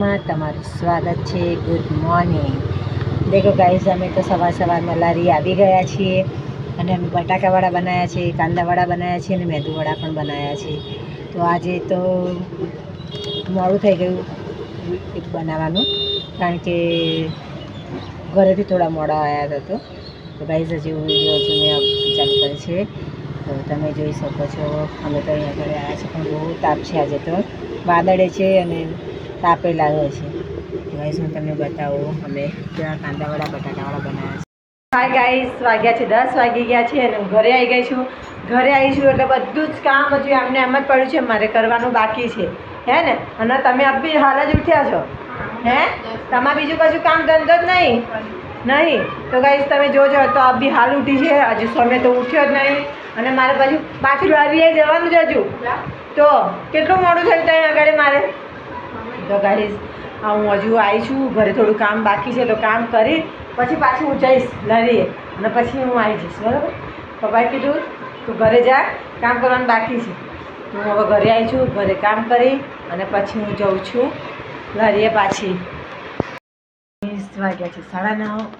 તમારું સ્વાગત છે। Good morning. દેખો ગાઈઝ, અમે તો સવારમાં લારી આવી ગયા છીએ અને અમે બટાકાવાળા બનાવ્યા છે, કાંદાવાળા બનાવ્યા છે અને મેદુવડા પણ બનાવ્યા છે। તો આજે તો મોડું થઈ ગયું બનાવવાનું, કારણ કે ઘરેથી થોડા મોડા આવ્યા હતા। તો ગાઈઝ હજી વિડીયો હજુ મેં ચાલુ કરી છે, તો તમે જોઈ શકો છો। અમે તો અહીંયા ઘરે આવ્યા છે, પણ બહુ તાપ છે આજે તો, વાદળે છે અને તાપે લાગે છે। ગાઈઝ હું તમને બતાવું અમે કેવા કાંદાવાળા બટાકાવાળા બનાવ્યા છે। હાય ગાઈઝ, વાગ્યા છે 10 વાગી ગયા છે અને હું ઘરે આવી ગઈ છું। ઘરે આવી છું એટલે બધું જ કામ હજુ આમને એમ જ પડ્યું છે, મારે કરવાનું બાકી છે, હે ને? અને તમે બી હાલ જ ઉઠ્યા છો, હે? તમારે બીજું કશું કામ ધંધો જ નહીં? તો ગાઈઝ તમે જોજો, તો આ બી હાલ ઉઠી છે, હજુ સમય તો ઉઠ્યો જ નહીં અને મારે પાછું લારીએ જવાનું જ હજુ। તો કેટલું મોડું થયું ત્યાં આગળ મારે। તો ગાઈઝ હું હજુ આવી છું, ઘરે થોડું કામ બાકી છે, તો કામ કરી પછી પાછી હું જઈશ લારીએ અને પછી હું આવી જઈશ, બરાબર? પપ્પાએ કીધું તું ઘરે જા, કામ કરવાનું બાકી છે। હું હવે ઘરે આવી છું, ઘરે કામ કરી અને પછી હું જઉં છું લારીએ પાછી। 20 વાગ્યા છે, 9:30।